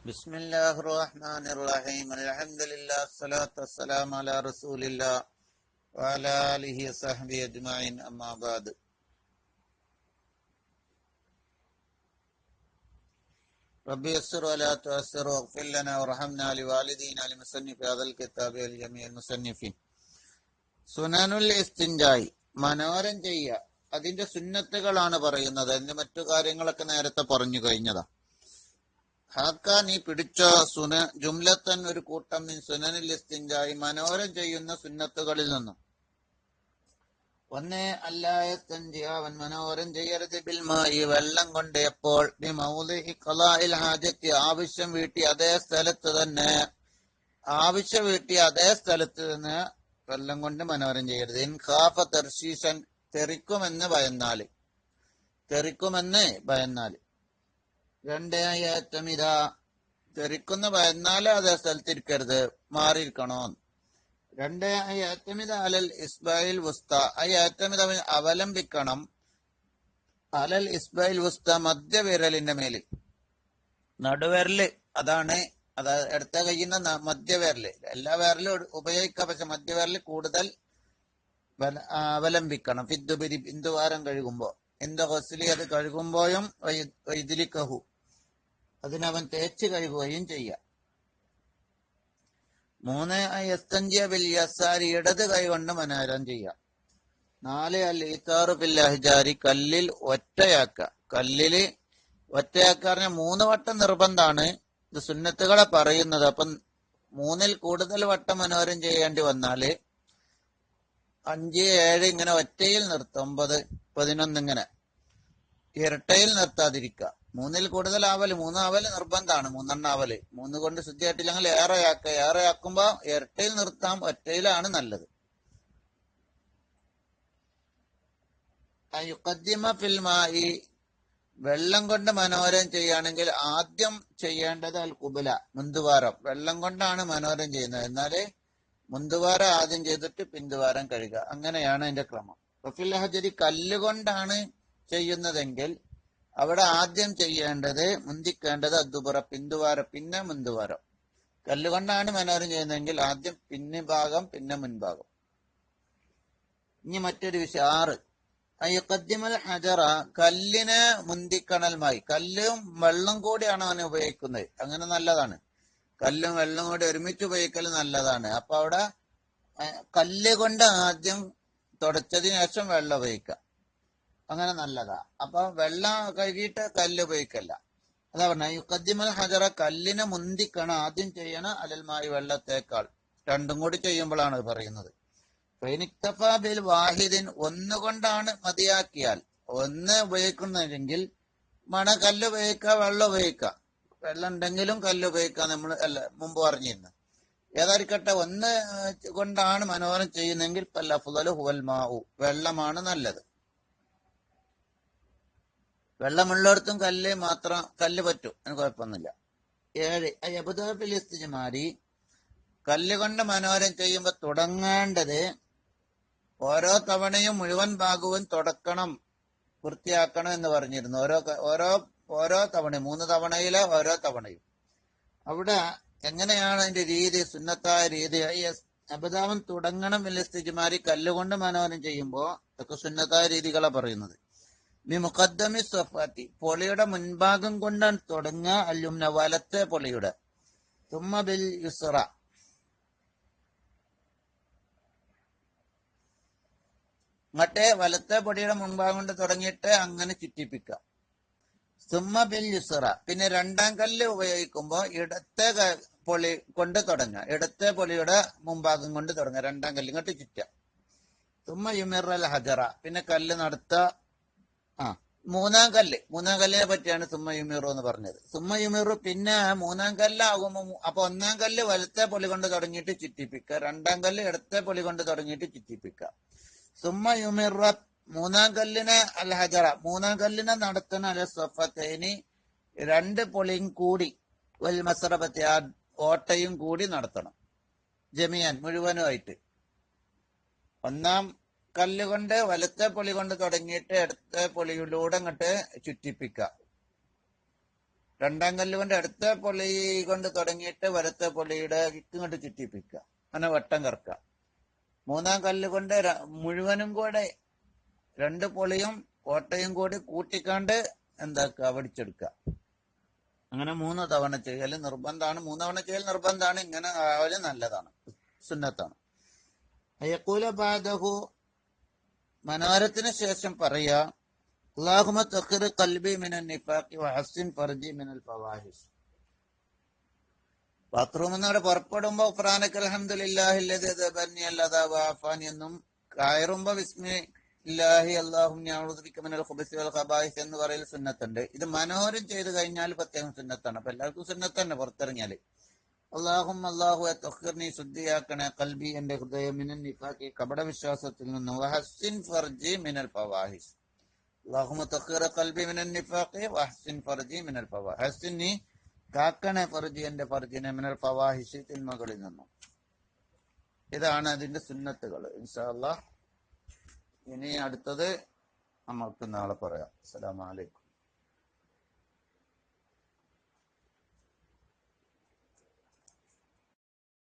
ബിസ്മില്ലാഹിർ റഹ്മാനിർ റഹീം. അൽഹംദുലില്ലാഹി സ്വലാത്തു വസ്സലാമു അലാ റസൂലില്ലാഹി വഅലാ ആലിഹി വസഹ്ബിഹി അജ്മഈൻ. അമ്മാ ബഅദ്. റബ്ബി യസ്സിർ വലാ തുഅസ്സിർ വഗ്ഫിർ ലനാ വർഹംനാ ലിവാലിദീനാ ലിമുസന്നിഫി ഹാദൽ കിതാബി വൽ ജമീഇൽ മുസന്നിഫീൻ. സുനനുൽ ഇസ്തിൻജായി, മനോരം ചെയ്യുക, അതിന്റെ സുന്നത്തുകളാണ് പറയുന്നത്. അതിന്റെ മറ്റു കാര്യങ്ങളൊക്കെ നേരത്തെ പറഞ്ഞു കഴിഞ്ഞതാ. ഹാക്ക നീ പിടിച്ചോ ജുംലത്തൻ ഒരു കൂട്ടം സുനനിൽ ഇസ്തിൻജായി, മനോരം ചെയ്യുന്ന സുന്നത്തുകളിൽ നിന്നും. ഒന്നേ അല്ലായസ്തൻജിയ, അവൻ മനോരം ചെയ്യരുത് ബിൽമായി, വെള്ളം കൊണ്ട്. എപ്പോൾ? ബിമൗദിഇ ഖളാഇൽ ഹാജത്തി, ആവശ്യം വീട്ടി അതേ സ്ഥലത്ത് തന്നെ, ആവശ്യം വീട്ടി അതേ സ്ഥലത്ത് തന്നെ വെള്ളം കൊണ്ട് മനോരം ചെയ്യരുത്. ഇൻ ഖാഫ തർശീസൻ, തെറിക്കുമെന്ന് ഭയന്നാല്, തെറിക്കുമെന്ന് ഭയന്നാല്. രണ്ടേയത്തമിത, തെറിക്കുന്ന ഭയന്നാല് അതേ സ്ഥലത്തിരിക്കരുത്, മാറിയിരിക്കണോ. രണ്ടേയത്തമിത അലൽ ഇസ്ബായിൽ വുസ്ത, അയ്യത്തമിത അവലംബിക്കണം, അലൽ ഇസ്ബായിൽ വുസ്ത, മധ്യവിരലിന്റെ മേലിൽ. നടുവിരല് അതാണ്, എടുത്ത കഴിയുന്ന മധ്യവിരല്. എല്ലാ വിരലും ഉപയോഗിക്കാം, പക്ഷെ മധ്യവിരല് കൂടുതൽ അവലംബിക്കണം. ഫിദ്ദുബിരി, ബിന്ദുവാരം കഴുകുമ്പോ, എന്ത് ഹൊസ്ലി, അത് കഴുകുമ്പോഴും വൈദിലിക്കഹു, അതിനവൻ തേച്ച് കഴുകുകയും ചെയ്യാം. മൂന്ന് യസ്തൻജിയ ബിൽ യസാരി, ഇടത് കൈ കൊണ്ട് മനോരം ചെയ്യാം. നാല് അൽ ഇതാറു ബിൽ അഹ്ജാരി, കല്ലിൽ ഒറ്റയാക്ക. കല്ലില് ഒറ്റയാക്ക പറഞ്ഞാൽ 3 വട്ടം നിർബന്ധമാണ്. ഇത് സുന്നത്തുകളെ പറയുന്നത്. അപ്പം 3-ൽ കൂടുതൽ വട്ടം മനോരം ചെയ്യേണ്ടി വന്നാല് 5, 7 ഇങ്ങനെ ഒറ്റയിൽ നിർത്തും. 9, 11 ഇങ്ങനെ ഇരട്ടയിൽ നിർത്താതിരിക്കുക. 3-ൽ കൂടുതൽ ആവല്, 3 ആവല് നിർബന്ധമാണ്. 3 ആവല് 3 കൊണ്ട് ശുദ്ധിയായിട്ടില്ലെങ്കിൽ ഏറെയാക്ക. ഏറെയാക്കുമ്പോ ഇരട്ടയിൽ നിർത്താം, ഒറ്റയിലാണ് നല്ലത്. യുഖദ്ദിമ ഫിൽ മായി, വെള്ളം കൊണ്ട് മനോരം ചെയ്യുകയാണെങ്കിൽ ആദ്യം ചെയ്യേണ്ടത് അൽ ഖുബല, മുന്തുവാരം. വെള്ളം കൊണ്ടാണ് മനോരം ചെയ്യുന്നത്, എന്നാല് മുന്തുവാരം ആദ്യം ചെയ്തിട്ട് പിന്തുവാരം കഴുകുക. അങ്ങനെയാണ് അതിന്റെ ക്രമം. ഫിൽ ഹജരി, കല്ലുകൊണ്ടാണ് ചെയ്യുന്നതെങ്കിൽ അവിടെ ആദ്യം ചെയ്യേണ്ടത്, മുന്തിക്കേണ്ടത് അദ്ദുബറ, പിന്തുവാരം, പിന്നെ മുന്തുവാരം. കല്ലുകൊണ്ടാണ് മനോരം ചെയ്യുന്നതെങ്കിൽ ആദ്യം പിൻഭാഗം, പിന്നെ മുൻഭാഗം. ഇനി മറ്റൊരു വിഷയം 6. അയ്യഖദ്ദിമൽ ഹജറ, കല്ലിനെ മുന്തിക്കണൽമായി. കല്ലും വെള്ളം കൂടിയാണ് അവനെ ഉപയോഗിക്കുന്നത്, അങ്ങനെ നല്ലതാണ്. കല്ലും വെള്ളം കൂടി ഒരുമിച്ച് ഉപയോഗിക്കൽ നല്ലതാണ്. അപ്പൊ അവിടെ കല്ല് കൊണ്ട് ആദ്യം തുടച്ചതിന് ശേഷം വെള്ളം ഉപയോഗിക്കുക, അങ്ങനെ നല്ലതാ. അപ്പൊ വെള്ളം കഴുകിയിട്ട് കല്ല് ഉപയോഗിക്കല്ല. അതാ പറഞ്ഞ യുഖദ്ദിമൽ ഹജറ, കല്ലിനെ മുന്തിക്കണം, ആദ്യം ചെയ്യണം, അലൽമായി, വെള്ളത്തേക്കാൾ. രണ്ടും കൂടി ചെയ്യുമ്പോഴാണ് പറയുന്നത്. ബിൽ വാഹിദിൻ, ഒന്നുകൊണ്ടാണ് മതിയാക്കിയാൽ, ഒന്ന് ഉപയോഗിക്കുന്നെങ്കിൽ കല്ല് ഉപയോഗിക്കുക, വെള്ളം ഉപയോഗിക്കുക. വെള്ളം ഉണ്ടെങ്കിലും കല്ല് ഉപയോഗിക്കുക, നമ്മൾ മുമ്പ് പറഞ്ഞിരുന്നു. ഏതായിരിക്കട്ടെ, ഒന്ന് കൊണ്ടാണ് മനോരം ചെയ്യുന്നെങ്കിൽ ഫൽ ഹുവൽ മാഉ, വെള്ളമാണ് നല്ലത്. വെള്ളമുള്ളിടത്തും കല്ല് പറ്റും, അതിന് കുഴപ്പമൊന്നുമില്ല. 7 അബ്ദുൽ ഇസ്തിജ്മാരി, കല്ല് കൊണ്ട് മനോരം ചെയ്യുമ്പോൾ തുടങ്ങേണ്ടത്, ഓരോ തവണയും മുഴുവൻ ഭാഗവും തുടക്കണം, വൃത്തിയാക്കണം എന്ന് പറഞ്ഞിരുന്നു. ഓരോ തവണയും, 3 തവണയിലെ ഓരോ തവണയും. അവിടെ എങ്ങനെയാണ് അതിന്റെ രീതി, സുന്നത്തായ രീതി? അബദാവൻ തുടങ്ങണം ഇസ്തിജ്മാരി, കല്ലുകൊണ്ട് മനോരം ചെയ്യുമ്പോ ഒക്കെ സുന്നത്തായ രീതികളാണ് പറയുന്നത്. മുഖദ്ദമി സഫാത്തി, പൊളിയുടെ മുൻഭാഗം കൊണ്ടാണ് തുടങ്ങുക. അല്ലുംന, വലത്തെ പൊളിയുടെ. തുമ്മ ബിൽ യുസ്റ, അങ്ങട്ടെ വലത്തെ പൊടിയുടെ മുൻഭാഗം കൊണ്ട് തുടങ്ങിയിട്ട് അങ്ങനെ ചുറ്റിപ്പിക്കുക. സുമ്മ ബിൽ യുസ്റ, പിന്നെ 2ാം കല്ല് ഉപയോഗിക്കുമ്പോ ഇടത്തെ പൊളി കൊണ്ട് തുടങ്ങുക. ഇടത്തെ പൊളിയുടെ മുൻഭാഗം കൊണ്ട് തുടങ്ങുക, 2ാം കല്ല് ഇങ്ങോട്ട് ചുറ്റുക. സുമ്മ യുമിറൽ ഹജറ, പിന്നെ കല്ല് നടത്തുക. 3ാം കല്ലിനെ പറ്റിയാണ് സുമ്മ യുമിറു എന്ന് പറഞ്ഞത്. സുമ്മ യുമിറു, പിന്നെ 3ാം കല്ലാകുമ്പോ, അപ്പൊ 1ാം കല്ല് വലത്തെ പൊളി കൊണ്ട് തുടങ്ങിയിട്ട് ചുറ്റിപ്പിക്കുക, 2ാം കല്ല് ഇടത്തെ പൊളി കൊണ്ട് തുടങ്ങിയിട്ട് ചുറ്റിപ്പിക്കുക. സുമ്മ യുമിറ, 3ാം കല്ലിനെ അൽ ഹജറ, 3ാം കല്ലിനെ നടത്തണം അല സഫത്തൈനി, 2 പൊളിയും കൂടി, വൽ മസ്റബത്തി, ആ ഓട്ടയും കൂടി നടത്തണം, ജമിയാൻ, മുഴുവനുമായിട്ട്. 1ാം കല്ലുകൊണ്ട് വലത്തെ പൊളി കൊണ്ട് തുടങ്ങിയിട്ട് ഇടത്തെ പൊളിയിലൂടെ അങ്ങോട്ട് ചുറ്റിപ്പിക്കുക. രണ്ടാം കല്ലുകൊണ്ട് അടുത്ത പൊളി കൊണ്ട് തുടങ്ങിയിട്ട് വലത്തെ പൊളിയുടെ ഇങ്ങോട്ട് ചുറ്റിപ്പിക്കുക, അങ്ങനെ വട്ടം കറക്കുക. മൂന്നാം കല്ലുകൊണ്ട് മുഴുവനും കൂടെ രണ്ട് പൊളിയും കോട്ടയും കൂടി കൂട്ടിക്കാണ്ട് എന്താക്കുക, വടിച്ചെടുക്കുക. അങ്ങനെ 3 തവണ ചെയ്യൽ നിർബന്ധമാണ്. 3 തവണ ചെയ്യൽ നിർബന്ധമാണ്. ഇങ്ങനെ ആവല് നല്ലതാണ്, സുന്നത്താണ്. അയക്കൂല ബാദഹു, മനോരത്തിന് ശേഷം പറയാ, അല്ലാഹുമ്മ തഖിർ ഖൽബി മിനൻ നിഫാഖി വഹസ്സിൻ ഫർജി മിനൽ ഫവാഹിഷ്. ബാത്റൂമിൽ നിന്ന് അവിടെ പുറപ്പെടുമ്പോ ഖുർആനക അൽഹംദുലില്ലാഹില്ലദി അദബനി അല്ലദാ വഅഫാനി എന്നും കയറുമ്പോ ബിസ്മില്ലാഹി അല്ലാഹുമ്മ അഊദു ബിക മിനൽ ഖുബസി വൽ ഖബായിസ് എന്ന് പറയൽ സുന്നത്തുണ്ട്. ഇത് മനോഹരം ചെയ്ത് കഴിഞ്ഞാൽ പ്രത്യേകം സുന്നത്താണ്. അപ്പൊ എല്ലാവർക്കും സുന്നത്ത് തന്നെ പുറത്തിറങ്ങിയാല്. അല്ലാഹുവെ തഖിർനി, ശുദ്ധിയാക്കണേ, ഖൽബി എന്റെ ഹൃദയം, മിനൻ നിഫാഖി കപട വിശ്വാസത്തിൽ നിന്നും, വഹസ്സിൻ ഫർജി മിനൽ ഫവാഹിഷ്. അല്ലാഹുമ്മ തഖിർ ഖൽബി മിനൻ നിഫാഖി വഹസ്സിൻ ഫർജി മിനൽ ഫവാഹിഷ്. ഹസ്സിൻ, നീ കാക്കണേ ഫർജി എന്റെ ഫർജിനെ, മിനൽ ഫവാഹിഷ് തിന്മകളിൽ നിന്നും. ഇതാണ് അതിന്റെ സുന്നത്തുകൾ. ഇൻഷാ അല്ലാഹ് ഇനി അടുത്തത് നമുക്ക് നാളെ പറയാം. അസ്സലാമു അലൈക്കും.